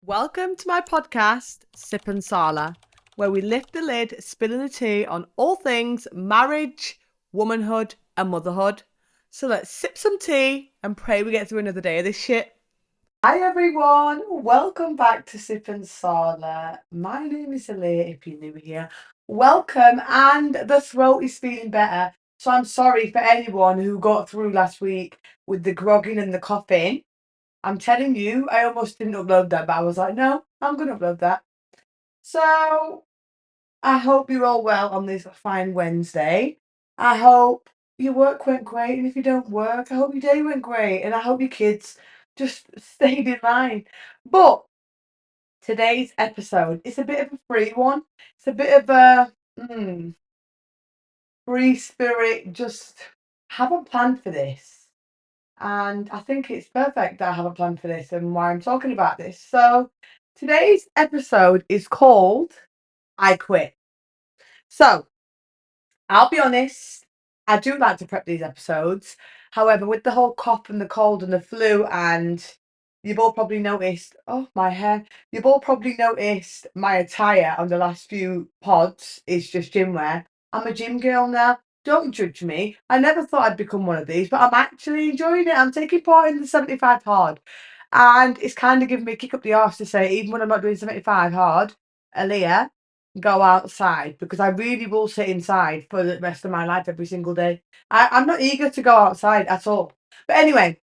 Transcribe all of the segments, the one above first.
Welcome to my podcast, Sip and Sala, where we lift the lid, spilling the tea on all things marriage, womanhood, and motherhood. So let's sip some tea and pray we get through another day of this shit. Hi everyone, welcome back to Sip and Sala. My name is Aaliyah if you're new here. Welcome, and the throat is feeling better. So I'm sorry for anyone who got through last week with the grogging and the coughing. I'm telling you, I almost didn't upload that, but I was like, no, I'm going to upload that. So I hope you're all well on this fine Wednesday. I hope your work went great. And if you don't work, I hope your day went great. And I hope your kids just stayed in line. But today's episode is a bit of a free one. It's a bit of a free spirit. Just haven't planned for this. And I think it's perfect that I have a plan for this and why I'm talking about this. So today's episode is called I Quit. So I'll be honest, I do like to prep these episodes. However, with the whole cough and the cold and the flu, and you've all probably noticed, oh, my hair, you've all probably noticed my attire on the last few pods is just gym wear. I'm a gym girl now. Don't judge me. I never thought I'd become one of these, but I'm actually enjoying it. I'm taking part in the 75 hard. And it's kind of giving me a kick up the arse to say, even when I'm not doing 75 hard, Aaliyah, go outside, because I really will sit inside for the rest of my life every single day. I'm not eager to go outside at all. But anyway,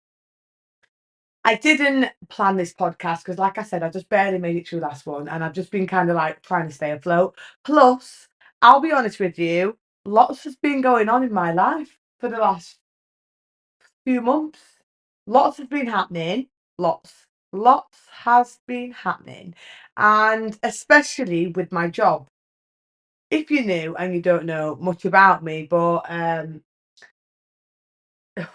I didn't plan this podcast because, like I said, I just barely made it through last one and I've just been kind of like trying to stay afloat. Plus, I'll be honest with you, lots has been going on in my life for the last few months. Lots has been happening. Lots has been happening. And especially with my job. If you're new and you don't know much about me, but oh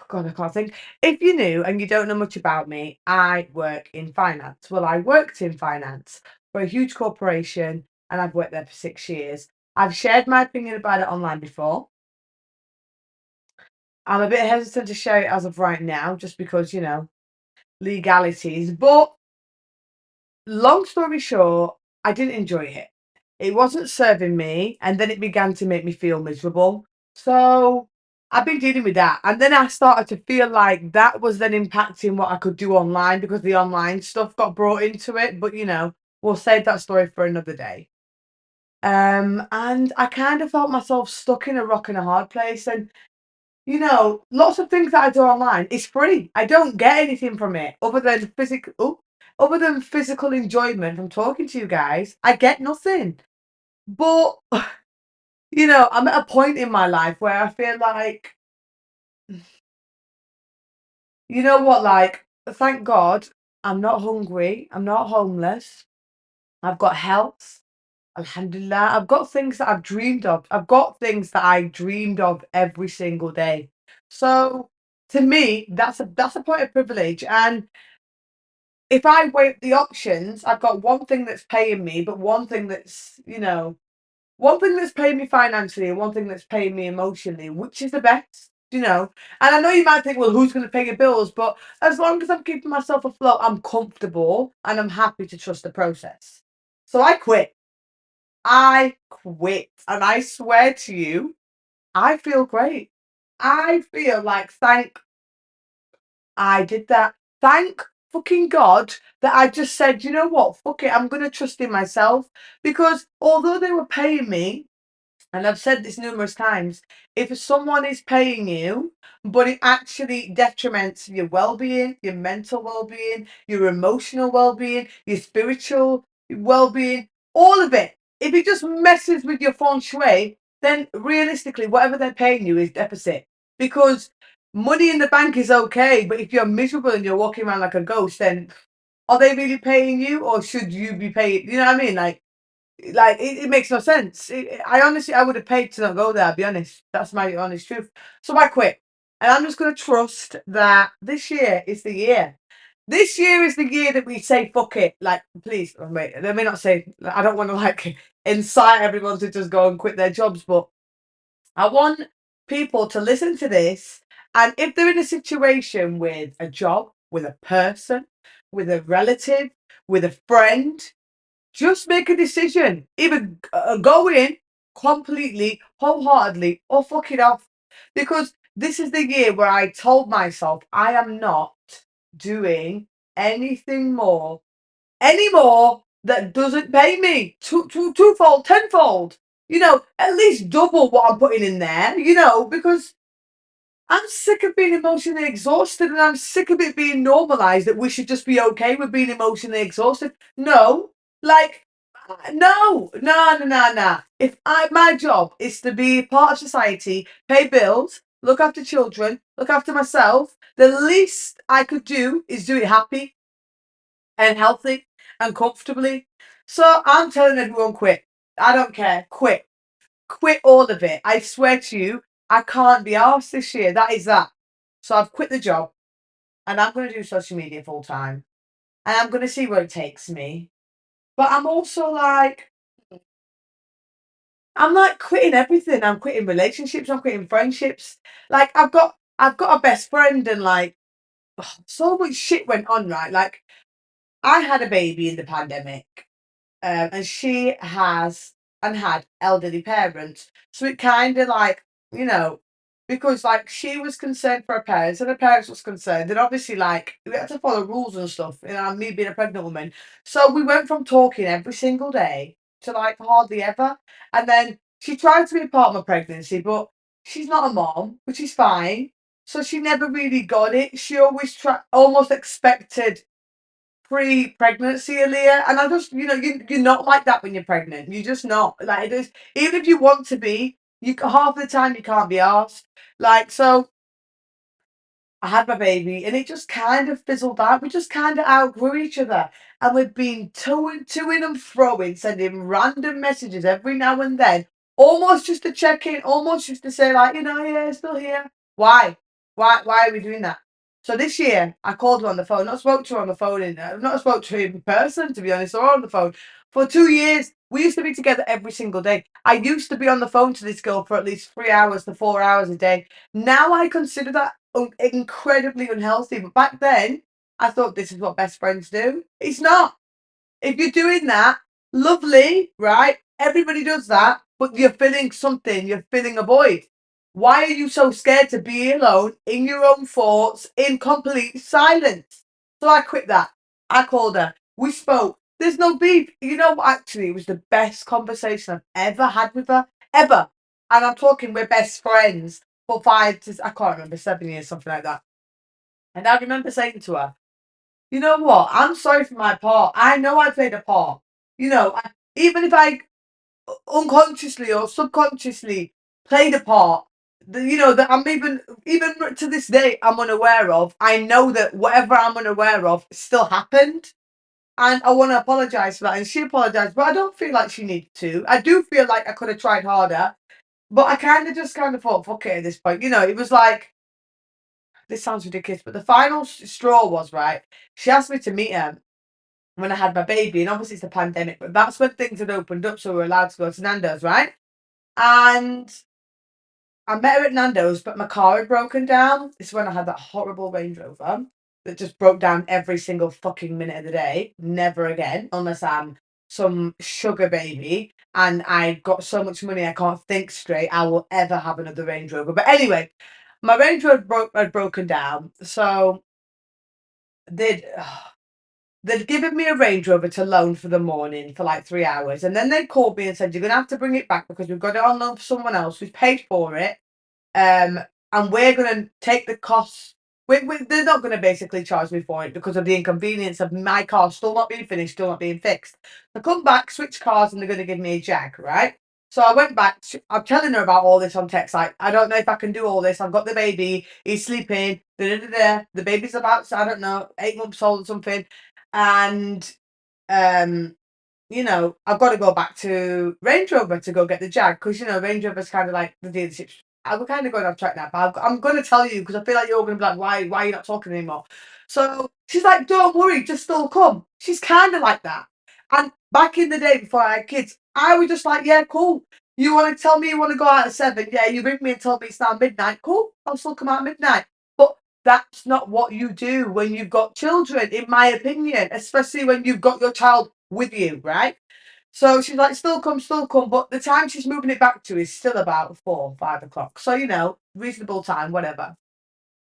God, I can't think. If you're new and you don't know much about me, I work in finance. Well, I worked in finance for a huge corporation and I've worked there for 6 years. I've shared my opinion about it online before. I'm a bit hesitant to share it as of right now, just because, legalities. But long story short, I didn't enjoy it. It wasn't serving me, and then it began to make me feel miserable. So I've been dealing with that. And then I started to feel like that was then impacting what I could do online because the online stuff got brought into it. But we'll save that story for another day. And I kind of felt myself stuck in a rock and a hard place. And lots of things that I do online is free. I don't get anything from it other than physical enjoyment from talking to you guys. I get nothing. But I'm at a point in my life where I feel like, you know what, like, thank God I'm not hungry, I'm not homeless, I've got health, alhamdulillah, I've got things that I've dreamed of. I've got things that I dreamed of every single day. So to me, that's a point of privilege. And if I weigh up the options, I've got one thing that's paying me, but one thing that's paying me financially and one thing that's paying me emotionally, which is the best, And I know you might think, well, who's going to pay your bills? But as long as I'm keeping myself afloat, I'm comfortable and I'm happy to trust the process. So I quit. I quit. And I swear to you, I feel great. I feel like I did that. Thank fucking God that I just said, you know what, fuck it, I'm going to trust in myself. Because although they were paying me, and I've said this numerous times, if someone is paying you, but it actually detriments your well-being, your mental well-being, your emotional well-being, your spiritual well-being, all of it, if it just messes with your feng shui, then realistically, whatever they're paying you is deficit. Because money in the bank is okay, but if you're miserable and you're walking around like a ghost, then are they really paying you, or should you be paid? You know what I mean? Like it makes no sense. I would have paid to not go there. I'll be honest. That's my honest truth. So I quit, and I'm just gonna trust that this year is the year. This year is the year that we say fuck it. Like, please, wait. Let me not say. I don't want to like incite everyone to just go and quit their jobs, but I want people to listen to this, and if they're in a situation with a job, with a person, with a relative, with a friend, just make a decision. Either go in completely, wholeheartedly, or fuck it off. Because this is the year where I told myself I am not doing anything more anymore that doesn't pay me twofold, tenfold. At least double what I'm putting in there. Because I'm sick of being emotionally exhausted, and I'm sick of it being normalized that we should just be okay with being emotionally exhausted. No, like, no, no, no, no, no. If my job is to be part of society, pay bills, look after children, look after myself, the least I could do is do it happy and healthy and comfortably. So I'm telling everyone, quit. I don't care. Quit. Quit all of it. I swear to you, I can't be arsed this year. That is that. So I've quit the job and I'm going to do social media full time and I'm going to see where it takes me. But I'm like quitting everything. I'm quitting relationships. I'm quitting friendships. Like I've got a best friend and like so much shit went on, right? Like I had a baby in the pandemic. And she has and had elderly parents. So it kind of like, you know, because like she was concerned for her parents and her parents was concerned. And obviously, like, we had to follow rules and stuff, me being a pregnant woman. So we went from talking every single day to like hardly ever. And then she tried to be a part of my pregnancy, but she's not a mom, which is fine. So she never really got it. She always almost expected pre-pregnancy, Aaliyah, and I just, you're not like that when you're pregnant. You're just not like it is. Even if you want to be, you half the time you can't be asked. Like so, I had my baby, and it just kind of fizzled out. We just kind of outgrew each other, and we've been toing and throwing, sending random messages every now and then, almost just to check in, almost just to say like, yeah, still here. Why? Why are we doing that? So this year, I called her on the phone. Not spoke to her on the phone, and not spoke to her in person, to be honest, or on the phone. For 2 years, we used to be together every single day. I used to be on the phone to this girl for at least 3 hours to 4 hours a day. Now I consider that incredibly unhealthy. But back then, I thought this is what best friends do. It's not. If you're doing that, lovely, right? Everybody does that, but you're feeling something, you're feeling a void. Why are you so scared to be alone in your own thoughts in complete silence? So I quit that. I called her. We spoke. There's no beef. You know what? Actually, it was the best conversation I've ever had with her. Ever. And I'm talking, we're best friends for I can't remember, 7 years, something like that. And I remember saying to her, you know what? I'm sorry for my part. I know I played a part. Even if I unconsciously or subconsciously played a part, that I'm even to this day I'm unaware of. I know that whatever I'm unaware of still happened, and I want to apologize for that. And she apologized, but I don't feel like she needed to. I do feel like I could have tried harder, but I kind of thought, fuck it at this point. It was like this sounds ridiculous, but the final straw was right. She asked me to meet her when I had my baby, and obviously it's the pandemic, but that's when things had opened up, so we were allowed to go to Nando's, right? And I met her at Nando's, but my car had broken down. This is when I had that horrible Range Rover that just broke down every single fucking minute of the day. Never again, unless I'm some sugar baby and I got so much money I can't think straight. I will ever have another Range Rover. But anyway, my Range Rover had broken down, so they'd they'd given me a Range Rover to loan for the morning for like 3 hours, and then they called me and said you're gonna have to bring it back because we've got it on loan for someone else who's paid for it, um, and we're going to take the costs. They're not going to basically charge me for it because of the inconvenience of my car still not being finished, still not being fixed. So come back, switch cars, and they're going to give me a Jag, right? So I went back. I'm telling her about all this on text. Like, I don't know if I can do all this. I've got the baby. He's sleeping. Da, da, da, da. The baby's about, I don't know, 8 months old or something. And um, I've got to go back to Range Rover to go get the Jag because Range Rover's kind of like the dealership. We're kind of going off track now, but I'm going to tell you because I feel like you're going to be like, why are you not talking anymore? So she's like, don't worry, just still come. She's kind of like that. And back in the day before I had kids, I was just like, yeah, cool. You want to tell me you want to go out at 7? Yeah, you ring me and tell me it's now midnight. Cool, I'll still come out at midnight. But that's not what you do when you've got children, in my opinion, especially when you've got your child with you, right? So she's like, still come, but the time she's moving it back to is still about 4, 5 o'clock. So, reasonable time, whatever.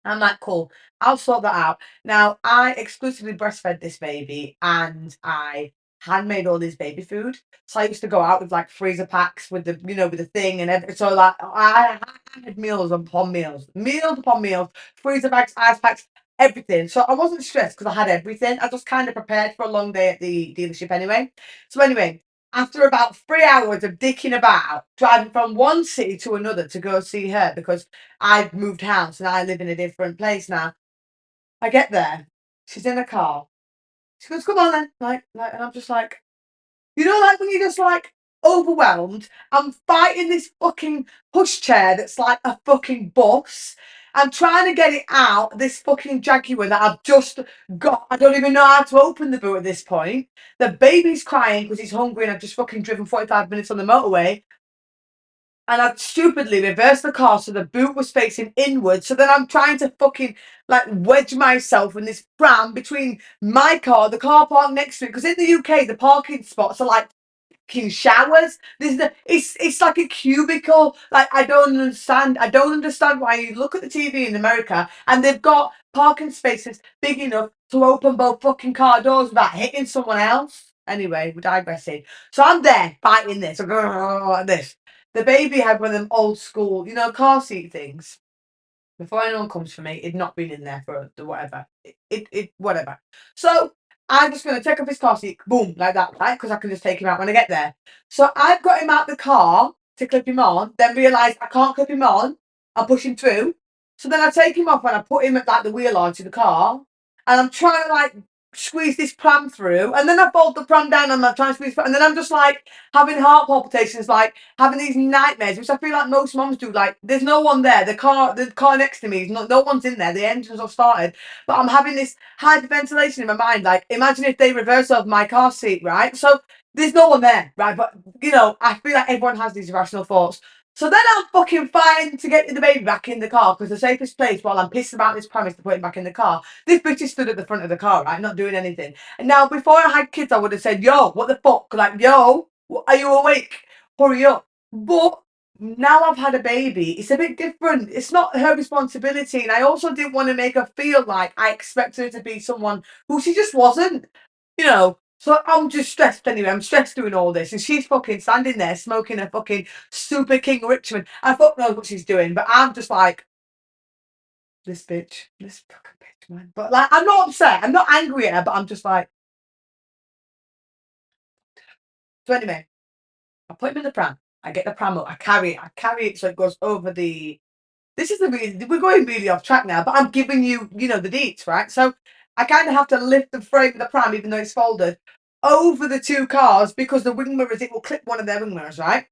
I'm like, cool, I'll sort that out. Now, I exclusively breastfed this baby and I handmade all this baby food. So I used to go out with like freezer packs with with the thing and everything. So like I had meals upon meals upon meals, freezer packs, ice packs, everything. So I wasn't stressed because I had everything. I just kind of prepared for a long day at the dealership anyway. So anyway, after about 3 hours of dicking about, driving from one city to another to go see her because I've moved house and I live in a different place now. I get there, she's in a car. She goes, "Come on then," and I'm just like, like when you're just like overwhelmed. I'm fighting this fucking pushchair that's like a fucking bus. I'm trying to get it out, this fucking Jaguar that I've just got. I don't even know how to open the boot at this point. The baby's crying because he's hungry and I've just fucking driven 45 minutes on the motorway. And I stupidly reversed the car so the boot was facing inward. So then I'm trying to fucking like wedge myself in this pram between my car, the car park next to it. Because in the UK, the parking spots are like fucking showers. It's like a cubicle. Like I don't understand. I don't understand why you look at the TV in America and they've got parking spaces big enough to open both fucking car doors without hitting someone else. Anyway, we're digressing. So I'm there fighting this, like this. The baby had one of them old school, car seat things. Before anyone comes for me, it'd not been in there for the whatever. Whatever. So I'm just going to take off his car seat, boom, like that, right? Because I can just take him out when I get there. So I've got him out the car to clip him on, then realise I can't clip him on. I push him through. So then I take him off and I put him at like the wheel arch of the car. And I'm trying to like squeeze this pram through. And then I fold the pram down and I'm trying to squeeze it. And then I'm just like having heart palpitations, like having these nightmares, which I feel like most moms do. Like, there's no one there. The car next to me is not. No one's in there. The engine's all started, but I'm having this hyperventilation in my mind. Like, imagine if they reverse over my car seat, right? So there's no one there, right? But I feel like everyone has these irrational thoughts. So then I'm fucking fighting to get the baby back in the car because the safest place while I'm pissed about this premise to put him back in the car. This bitch is stood at the front of the car, right? Not doing anything. And now, before I had kids, I would have said, "Yo, what the fuck? Like, yo, are you awake? Hurry up." But now I've had a baby, it's a bit different. It's not her responsibility. And I also didn't want to make her feel like I expected her to be someone who she just wasn't, So I'm just stressed anyway. I'm stressed doing all this. And she's fucking standing there smoking a fucking Super King Richmond. I fuck knows what she's doing, but I'm just like, this fucking bitch, man. But like, I'm not upset. I'm not angry at her, but I'm just like, so anyway. I put him in the pram. I get the pram up. I carry it. So it goes over the. This is we're going really off track now, but I'm giving you, the deets, right? So I kind of have to lift the frame of the pram, even though it's folded, over the two cars because the wing mirrors, it will clip one of their wing mirrors, right?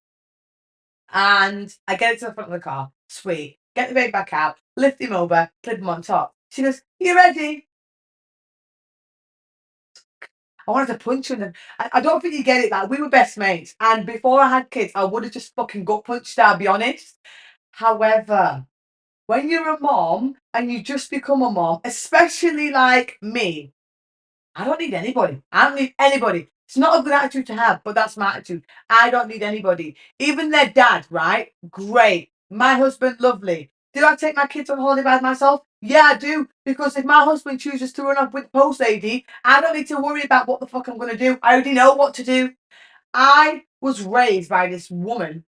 And I get it to the front of the car. Sweet. Get the baby back out, lift him over, clip him on top. She goes, "You ready?" I wanted to punch him. I don't think you get it. Like, we were best mates, and before I had kids, I would have just fucking gut punched her. I'll be honest. However, when you're a mom and you just become a mom, especially like me, I don't need anybody. I don't need anybody. It's not a good attitude to have, but that's my attitude. I don't need anybody. Even their dad, right? Great. My husband, lovely. Do I take my kids on holiday by myself? Yeah, I do. Because if my husband chooses to run off with post lady, I don't need to worry about what the fuck I'm going to do. I already know what to do. I was raised by this woman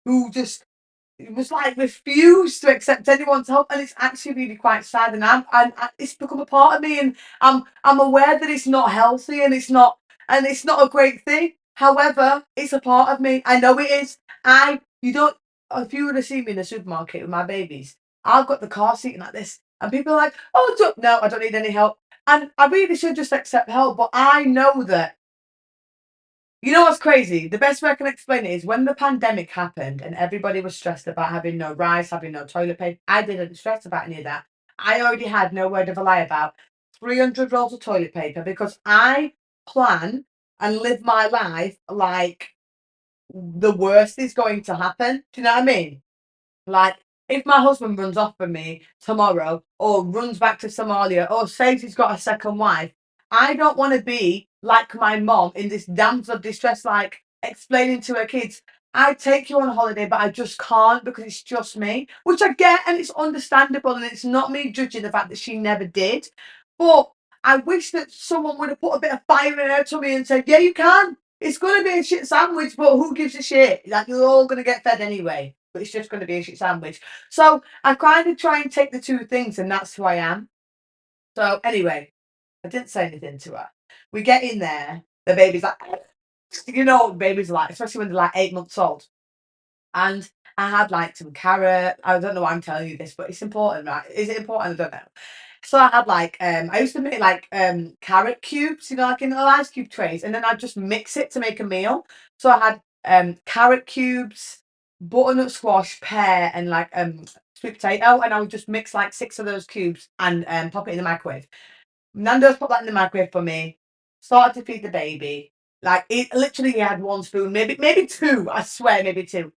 who just it was like refused to accept anyone's help, and it's actually really quite sad. And it's become a part of me, and I'm aware that it's not healthy, and it's not a great thing. However, it's a part of me. I know it is. I you don't. If you would have seen me in the supermarket with my babies, I've got the car seat like this, and people are like, "Oh, no, I don't need any help." And I really should just accept help, but I know that what's crazy? The best way I can explain it is when the pandemic happened and everybody was stressed about having no rice, having no toilet paper. I didn't stress about any of that. I already had, no word of a lie, about 300 rolls of toilet paper because I plan and live my life like the worst is going to happen. Do you know what I mean? Like, if my husband runs off from me tomorrow or runs back to Somalia or says he's got a second wife, I don't want to be like my mom in this damsel of distress, like explaining to her kids, I take you on holiday, but I just can't because it's just me, which I get and it's understandable. And it's not me judging the fact that she never did. But I wish that someone would have put a bit of fire in her tummy and said, yeah, you can. It's going to be a shit sandwich, but who gives a shit? Like, you're all going to get fed anyway, but it's just going to be a shit sandwich. So I kind of try and take the two things, and that's who I am. So anyway, I didn't say anything to her. We get in there, the baby's like, you know what babies are like, especially when they're like 8 months old. And I had like some carrot. I don't know why I'm telling you this, but it's important, right? Is it important? I don't know. So I had like I used to make like carrot cubes, you know, like in little ice cube trays, and then I'd just mix it to make a meal. So I had carrot cubes, butternut squash, pear, and like sweet potato, and I would just mix like 6 of those cubes and pop it in the microwave. Nando's put that in the microwave for me. Started to feed the baby. Like it literally had 1 spoon, maybe two. I swear, maybe two.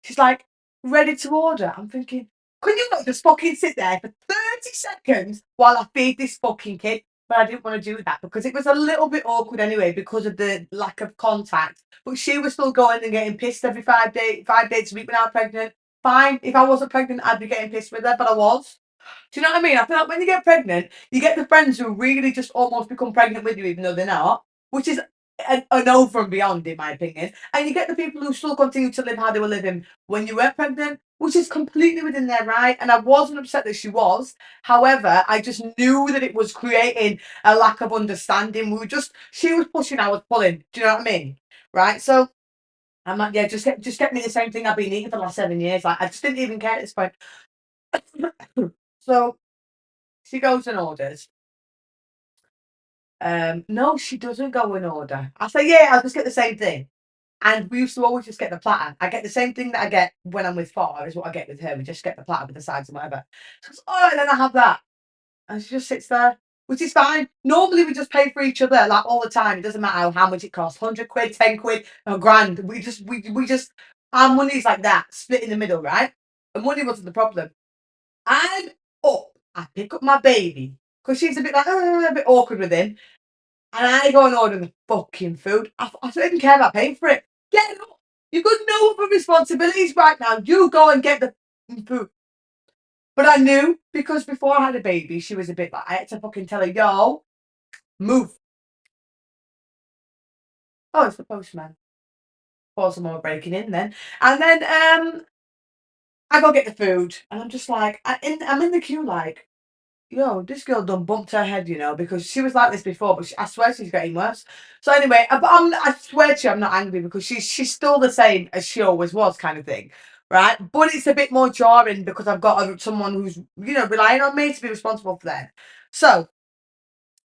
She's like, ready to order. I'm thinking, can you not just fucking sit there for 30 seconds while I feed this fucking kid? But I didn't want to do that because it was a little bit awkward anyway because of the lack of contact. But she was still going and getting pissed every 5 days, 5 days a week when I was pregnant. Fine. If I wasn't pregnant, I'd be getting pissed with her, but I was. Do you know what I mean? I feel like when you get pregnant, you get the friends who really just almost become pregnant with you, even though they're not, which is an over and beyond, in my opinion. And you get the people who still continue to live how they were living when you were pregnant, which is completely within their right. And I wasn't upset that she was. However, I just knew that it was creating a lack of understanding. She was pushing, I was pulling. Do you know what I mean? Right. So I'm like, yeah, just get me the same thing I've been eating for the last 7 years. Like, I just didn't even care at this point. So she goes and orders. No, she doesn't go in order. I say, yeah, I'll just get the same thing. And we used to always just get the platter. I get the same thing that I get when I'm with Far, is what I get with her. We just get the platter with the sides and whatever. She goes, all right, then I have that. And she just sits there, which is fine. Normally, we just pay for each other, like all the time. It doesn't matter how much it costs, 100 quid, 10 quid, a grand. We just, our money's like that, split in the middle, right? And money wasn't the problem. I'm up. I pick up my baby because she's a bit like, a bit awkward with him. And I go and order the fucking food. I didn't care about paying for it. Get up. You've got no other responsibilities right now. You go and get the food. But I knew because before I had a baby, she was a bit like, I had to fucking tell her, yo, move. Oh, it's the postman. Pause some more breaking in then. And then I go get the food. And I'm just like, I'm in the queue like, yo, this girl done bumped her head, because she was like this before, but I swear she's getting worse. So anyway, I swear to you, I'm not angry because she's still the same as she always was, kind of thing, right? But it's a bit more jarring because I've got someone who's relying on me to be responsible for them. So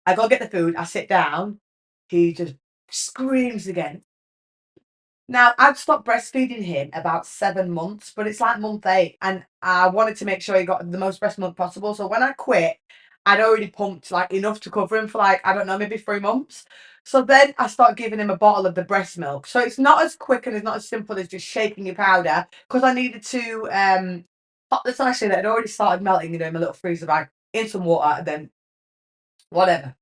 I go get the food. I sit down. He just screams again. Now, I'd stopped breastfeeding him about 7 months, but it's like month 8, and I wanted to make sure he got the most breast milk possible. So when I quit, I'd already pumped like enough to cover him for like, I don't know, maybe 3 months. So then I start giving him a bottle of the breast milk. So it's not as quick and it's not as simple as just shaking your powder because I needed to pop the sachet that had already started melting, in a little freezer bag in some water and then whatever.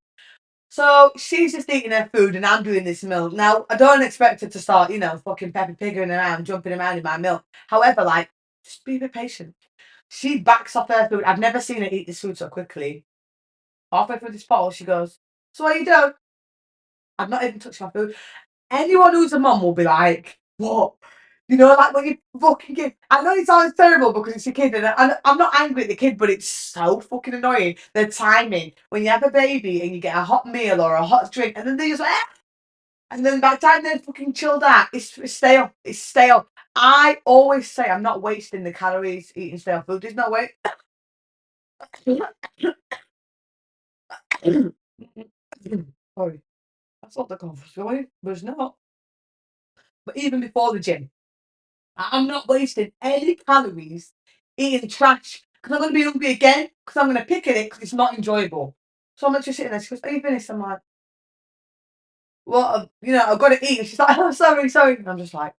So she's just eating her food and I'm doing this milk. Now, I don't expect her to start, fucking Peppa Pigging around, jumping around in my milk. However, like, just be a bit patient. She backs off her food. I've never seen her eat this food so quickly. Halfway through this bottle, she goes, so what are you doing? I've not even touched my food. Anyone who's a mum will be like, what? Like when you fucking kid. I know it sounds terrible because it's a kid, and I'm not angry at the kid, but it's so fucking annoying. The timing when you have a baby and you get a hot meal or a hot drink, and then they just and then by the time they're fucking chilled out, it's stale. It's stale. I always say I'm not wasting the calories eating stale food. There's no way. Sorry, that's what the conference going, but it's not. But even before the gym. I'm not wasting any calories eating trash because I'm going to be hungry again because I'm going to pick at it because it's not enjoyable. So I'm just sitting there. She goes, are you finished? I'm like, well, I've got to eat. And she's like, oh, sorry, sorry. And I'm just like,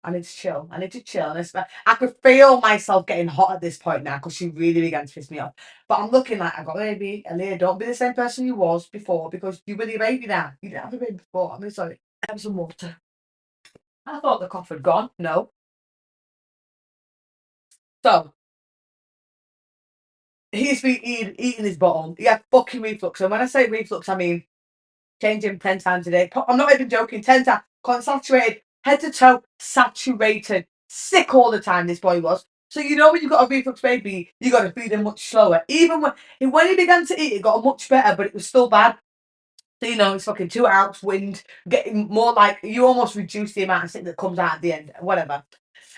I need to chill. I need to chill. And I could feel myself getting hot at this point now because she really began to piss me off. But I'm looking like, I got a baby. Aaliyah, don't be the same person you was before because you with your baby now. You didn't have a baby before. I'm really sorry. Have some water. I thought the cough had gone. No. So he's been eating his bottom. He had fucking reflux. And when I say reflux, I mean changing 10 times a day. I'm not even joking. 10 times. Saturated, head to toe, saturated. Sick all the time, this boy was. So you know when you've got a reflux baby, you got to feed him much slower. Even when he began to eat, it got much better, but it was still bad. So you know, it's fucking 2 ounce wind, getting more like you almost reduce the amount of sick that comes out at the end. Whatever.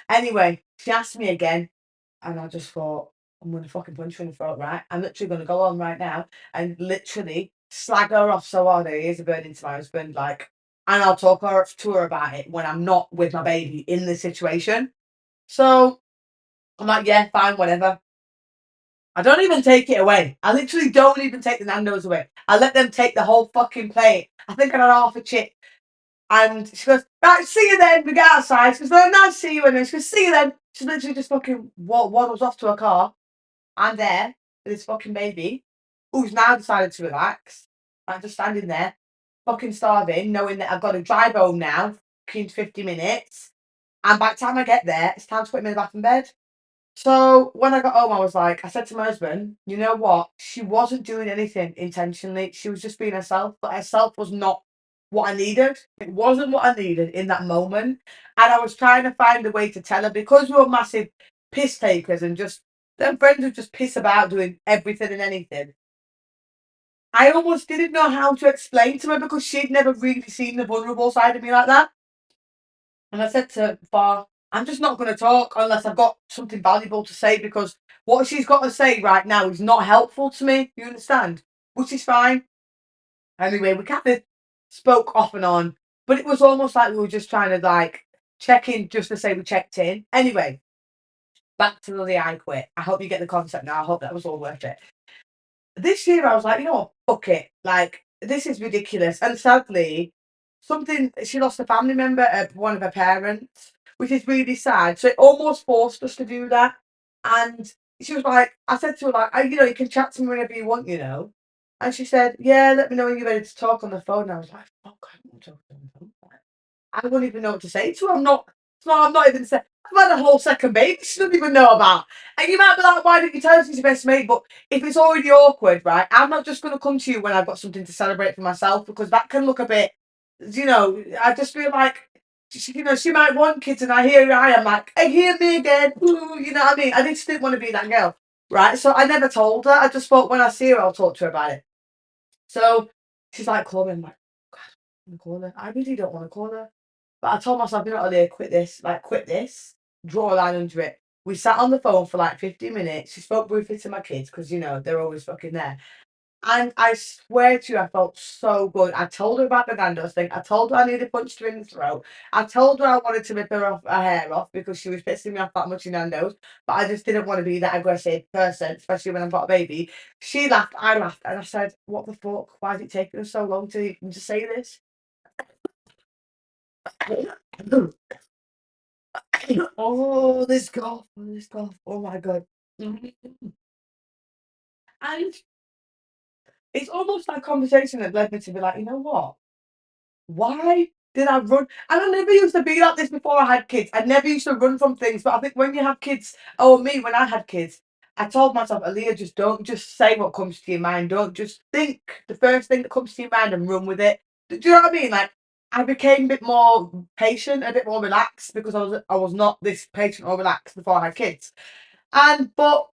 Anyway, she asked me again, and I just thought, I'm gonna fucking punch her in the throat, right? I'm literally gonna go on right now and literally slag her off so hard her ears are burning to my husband, like, and I'll talk to her about it when I'm not with my baby in the situation. So I'm like, yeah, fine, whatever. I don't even take it away. I literally don't even take the Nando's away. I let them take the whole fucking plate. I think I had half a chip. And she goes, right, see you then. We get outside. She goes, well, nice to see you. And then she goes, see you then. She literally just fucking waddles off to her car. I'm there with this fucking baby who's now decided to relax. I'm just standing there, fucking starving, knowing that I've got to drive home now, fucking 50 minutes. And by the time I get there, it's time to put me in the bath and bed. So when I got home, I said to my husband, you know what? She wasn't doing anything intentionally. She was just being herself, but herself was not what I needed. It wasn't what I needed in that moment. And I was trying to find a way to tell her because we were massive piss takers and just them friends who just piss about doing everything and anything. I almost didn't know how to explain to her because she'd never really seen the vulnerable side of me like that. And I said to Bar, I'm just not going to talk unless I've got something valuable to say because what she's got to say right now is not helpful to me. You understand? Which is fine. Anyway, we kind of spoke off and on, but it was almost like we were just trying to like check in just to say we checked in. Anyway, back to the I quit. I hope you get the concept now. I hope that was all worth it. This year I was like, you know what, fuck it. Like, this is ridiculous. And sadly, she lost a family member of one of her parents, which is really sad. So it almost forced us to do that. And she was like, I said to her, like, you can chat to me whenever you want, you know. And she said, yeah, let me know when you're ready to talk on the phone. And I was like, fuck, I don't want to talk on the phone. I wouldn't even know what to say to her. I'm not even saying. I've had a whole second baby she doesn't even know about. And you might be like, why didn't you tell us he's your best mate? But if it's already awkward, right, I'm not just going to come to you when I've got something to celebrate for myself because that can look a bit, I just feel like, she might want kids and here I am like, hey, hear me again. Ooh, you know what I mean? I just didn't want to be that girl, right? So I never told her. I just thought when I see her, I'll talk to her about it. So she's like, call me. I'm like, God, I want to call her. I really don't want to call her. But I told myself, you know what, Leah, quit this, draw a line under it. We sat on the phone for like 15 minutes. She spoke briefly to my kids because, they're always fucking there. And I swear to you, I felt so good. I told her about the Nando's thing. I told her I needed punched her in the throat. I told her I wanted to rip her hair off because she was pissing me off that much in Nando's. But I just didn't want to be that aggressive person, especially when I've got a baby. She laughed, I laughed, and I said, what the fuck? Why is it taking us so long to even just say this? Oh, this golf, this golf. Oh my god. And it's almost like conversation that led me to be like, you know what? Why did I run? And I never used to be like this before I had kids. I never used to run from things. But I think when you have kids, me, when I had kids, I told myself, Aaliyah, just don't just say what comes to your mind. Don't just think the first thing that comes to your mind and run with it. Do you know what I mean? Like I became a bit more patient, a bit more relaxed because I was not this patient or relaxed before I had kids. But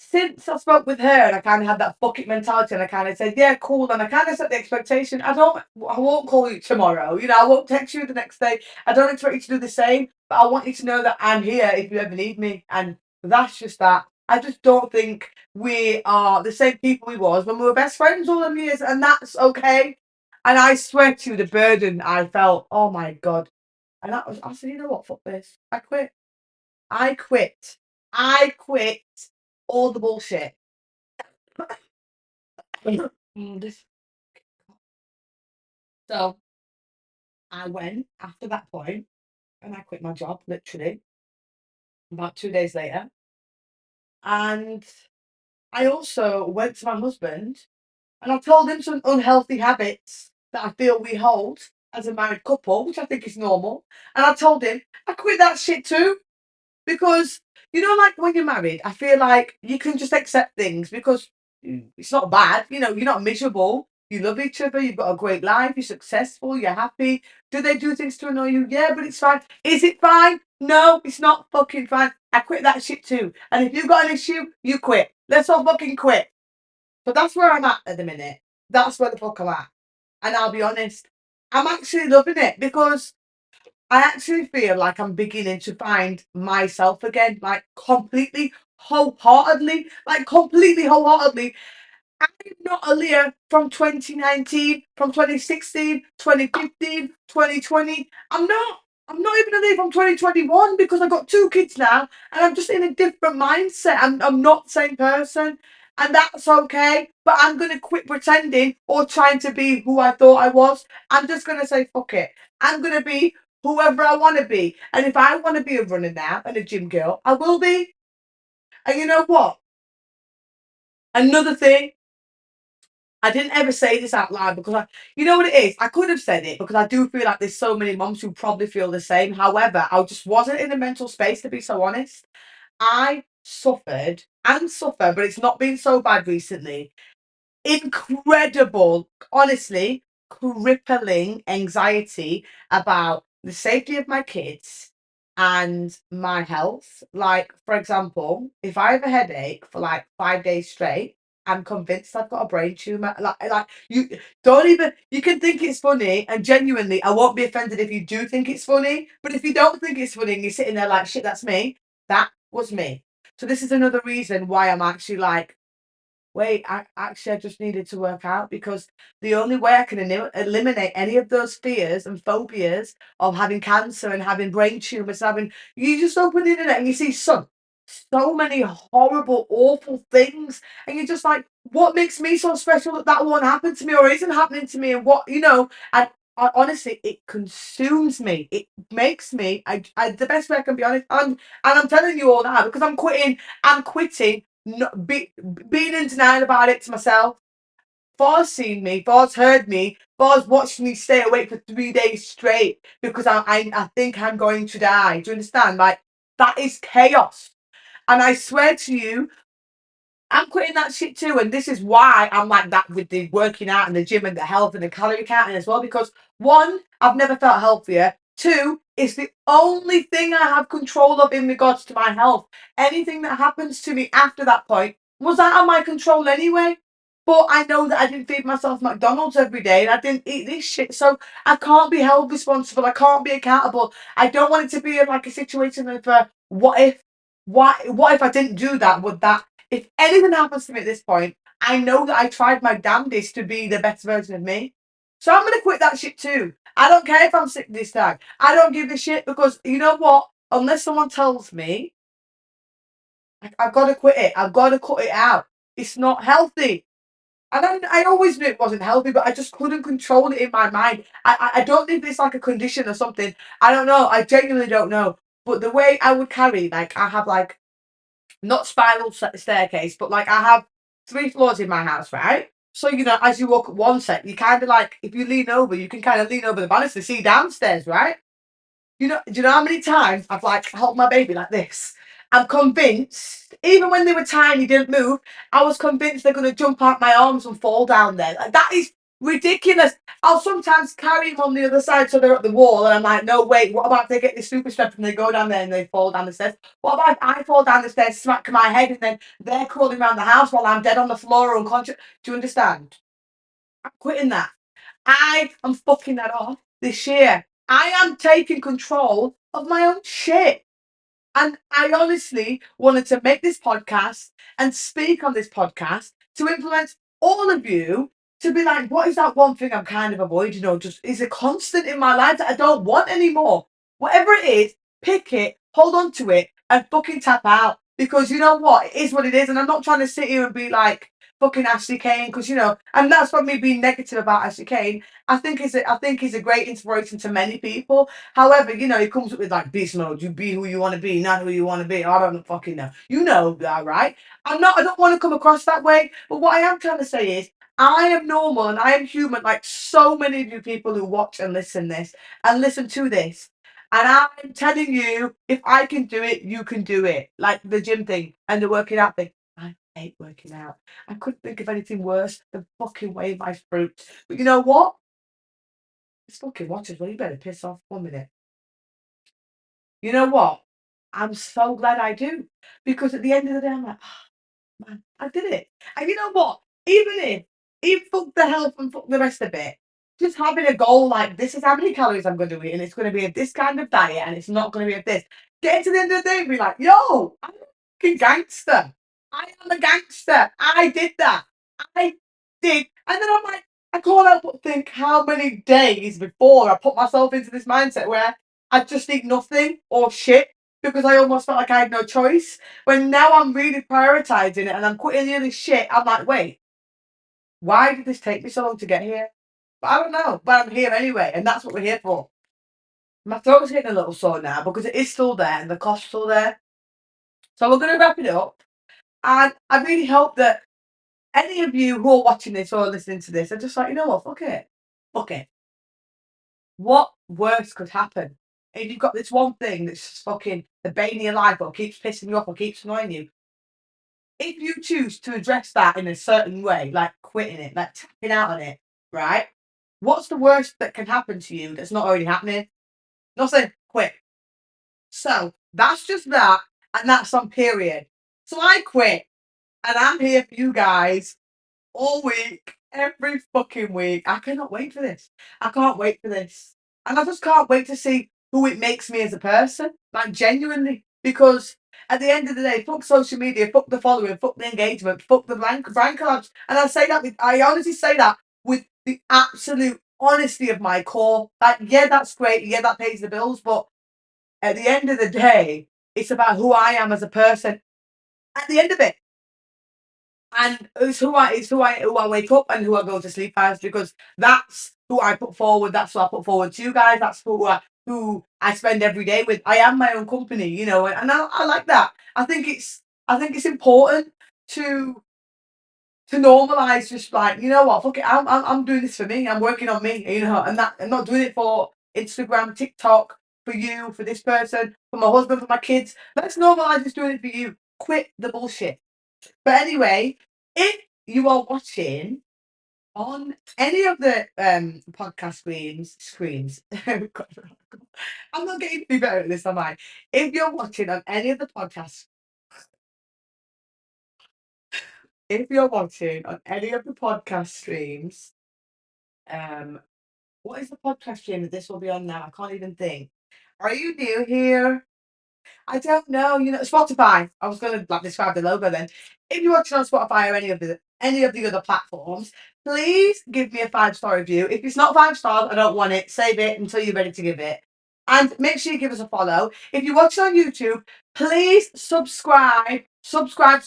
since I spoke with her and I kind of had that bucket mentality and I kind of said, yeah, cool. And I kind of set the expectation. I won't call you tomorrow. I won't text you the next day. I don't expect you to do the same, but I want you to know that I'm here if you ever need me. And that's just that. I just don't think we are the same people we was when we were best friends all them years. And that's okay. And I swear to you, the burden I felt, oh my God. And I said, you know what, fuck this. I quit. I quit. I quit all the bullshit. This. So I went after that point. and I quit my job literally about 2 days later. And I also went to my husband and I told him some unhealthy habits that I feel we hold as a married couple, which I think is normal. And I told him I quit that shit too. Because, like when you're married, I feel like you can just accept things because it's not bad. You're not miserable. You love each other. You've got a great life. You're successful. You're happy. Do they do things to annoy you? Yeah, but it's fine. Is it fine? No, it's not fucking fine. I quit that shit too. And if you've got an issue, you quit. Let's all fucking quit. So that's where I'm at the minute. That's where the fuck I'm at. And I'll be honest, I'm actually loving it because I actually feel like I'm beginning to find myself again, like completely wholeheartedly. I'm not a Leah from 2019, from 2016, 2015, 2020. I'm not. I'm not even a Leah from 2021 because I've got two kids now and I'm just in a different mindset. I'm not the same person. And that's okay. But I'm going to quit pretending or trying to be who I thought I was. I'm just going to say, fuck it. I'm going to be whoever I want to be. And if I want to be a runner now and a gym girl, I will be. And you know what? Another thing, I didn't ever say this out loud because you know what it is? I could have said it because I do feel like there's so many moms who probably feel the same. However, I just wasn't in the mental space to be so honest. I suffered and suffer, but it's not been so bad recently, incredible, honestly, crippling anxiety about the safety of my kids and my health. Like, for example, if I have a headache for like 5 days straight, I'm convinced I've got a brain tumor. Like you don't even you can think it's funny, and genuinely, I won't be offended if you do think it's funny. But if you don't think it's funny and you're sitting there like shit, that's me. That was me. So this is another reason why I'm actually like, wait, I just needed to work out because the only way I can eliminate any of those fears and phobias of having cancer and having brain tumors, you just open the internet and you see so many horrible, awful things, and you're just like, what makes me so special that that won't happen to me or isn't happening to me, and and honestly, it consumes me. It makes me. The best way I can be honest, and I'm telling you all now because I'm quitting. I'm quitting not being in denial about it to myself. Bar's seen me, Bar's heard me, Bar's watched me stay awake for 3 days straight because I think I'm going to die. Do you understand? Like, that is chaos. And I swear to you, I'm quitting that shit too. And this is why I'm like that with the working out and the gym and the health and the calorie counting as well. Because one, I've never felt healthier. Two, it's the only thing I have control of in regards to my health. Anything that happens to me after that point was out of my control anyway. But I know that I didn't feed myself McDonald's every day and I didn't eat this shit. So I can't be held responsible. I can't be accountable. I don't want it to be like a situation of what if, what if I didn't do that? Would that if anything happens to me at this point, I know that I tried my damnedest to be the best version of me. So I'm gonna quit that shit too. I don't care if I'm sick this time. I don't give a shit because you know what? Unless someone tells me, I've got to quit it. I've got to cut it out. It's not healthy. And I always knew it wasn't healthy, but I just couldn't control it in my mind. I don't know if it's like a condition or something. I don't know. I genuinely don't know. But the way I would carry, like, I have like not spiral staircase, but like I have 3 floors in my house, right? So as you walk up one set, you kind of like if you lean over, you can kind of lean over the banister, see downstairs, right? Do you know how many times I've like held my baby like this? I'm convinced, even when they were tiny, didn't move. I was convinced they're gonna jump out my arms and fall down there. Like that is ridiculous. I'll sometimes carry them on the other side so they're at the wall, and I'm like, no, wait. What about if they get this super strength and they go down there and they fall down the stairs? What about if I fall down the stairs, smack my head, and then they're crawling around the house while I'm dead on the floor or unconscious? Do you understand? I'm quitting that. I am fucking that off this year. I am taking control of my own shit. And I honestly wanted to make this podcast and speak on this podcast to influence all of you to be like, what is that one thing I'm kind of avoiding or just is a constant in my life that I don't want anymore? Whatever it is, pick it, hold on to it, and fucking tap out. Because you know what? It is what it is. And I'm not trying to sit here and be like, fucking Ashley Kane, because and that's what me being negative about Ashley Kane. I think he's a great inspiration to many people. However, he comes up with like beast mode. You be who you want to be, not who you want to be. I don't fucking know. You know that, right? I'm not. I don't want to come across that way. But what I am trying to say is, I am normal and I am human, like so many of you people who watch and listen to this. And I'm telling you, if I can do it, you can do it. Like the gym thing and the working out thing. I hate working out. I couldn't think of anything worse than fucking weighing my fruit. But you know what? It's fucking watchers. Well, you better piss off 1 minute. You know what? I'm so glad I do. Because at the end of the day, I'm like, man, I did it. And you know what? Even fuck the health and fuck the rest of it, just having a goal like this is how many calories I'm going to eat, and it's going to be a this kind of diet, and it's not going to be a this. Get to the end of the day and be like, yo, I'm a fucking gangster. I am a gangster. I did that. I did. And then I'm like, I can't help but think how many days before I put myself into this mindset where I just eat nothing or shit because I almost felt like I had no choice. When now I'm really prioritizing it and I'm quitting the other shit, I'm like, wait, why did this take me so long to get here? But I don't know. But I'm here anyway, and that's what we're here for. My throat's getting a little sore now because it is still there and the cough's still there. So we're going to wrap it up. And I really hope that any of you who are watching this or listening to this are just like, you know what, fuck it. Fuck it. What worse could happen? If you've got this one thing that's just fucking the bane of your life or keeps pissing you off or keeps annoying you, if you choose to address that in a certain way, like quitting it, like tapping out on it, right? What's the worst that can happen to you that's not already happening? Not saying quit. So that's just that, and that's on period. So I quit, and I'm here for you guys all week, every fucking week. I cannot wait for this. I can't wait for this. And I just can't wait to see who it makes me as a person. Like genuinely. Because at the end of the day, fuck social media, fuck the following, fuck the engagement, fuck the brand cards. And I honestly say that with the absolute honesty of my core. Like, yeah, that's great. Yeah, that pays the bills. But at the end of the day, it's about who I am as a person. At the end of it, and it's who I wake up and who I go to sleep as because that's who I put forward. That's who I put forward to you guys. That's who I spend every day with. I am my own company, and I like that. I think it's important to normalize just like what, fuck it. I'm doing this for me. I'm working on me, and that I'm not doing it for Instagram, TikTok, for you, for this person, for my husband, for my kids. Let's normalize just doing it for you. Quit the bullshit. But anyway, if you are watching on any of the podcast screens, I'm not getting any better at this, am I? If you're watching on any of the podcasts, if you're watching on any of the podcast streams, um, what is the podcast stream that this will be on now? I can't even think. Are you new here? I don't know. Spotify. I was going to describe the logo then. If you're watching on Spotify or any of the other platforms, please give me a 5-star review. If it's not 5 stars, I don't want it. Save it until you're ready to give it. And make sure you give us a follow. If you're watching on YouTube, please subscribe. Subscribe.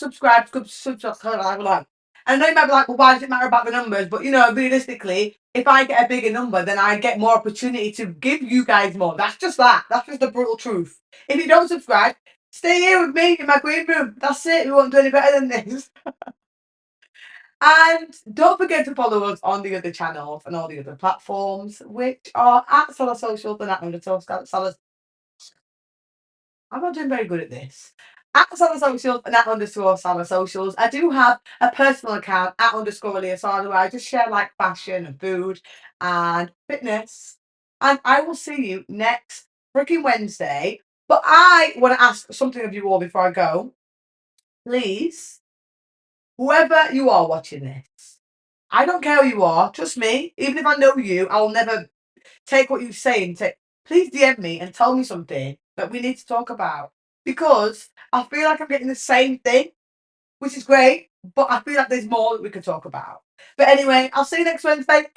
I know you might be like, well, why does it matter about the numbers? But realistically, if I get a bigger number, then I get more opportunity to give you guys more. That's just that. That's just the brutal truth. If you don't subscribe, stay here with me in my green room. That's it. We won't do any better than this. And don't forget to follow us on the other channels and all the other platforms, which are at Solar Socials and at underscore Solar. I'm not doing very good at this. At Solar Socials and at underscore Solar Socials. I do have a personal account at underscore Leosana where I just share like fashion and food and fitness. And I will see you next freaking Wednesday. But I want to ask something of you all before I go. Please, whoever you are watching this, I don't care who you are, trust me. Even if I know you, I will never take what you say and say, please DM me and tell me something that we need to talk about. Because I feel like I'm getting the same thing, which is great, but I feel like there's more that we could talk about. But anyway, I'll see you next Wednesday.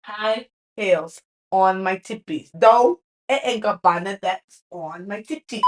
High heels on my tippies. Though it ain't got banner that's on my titties.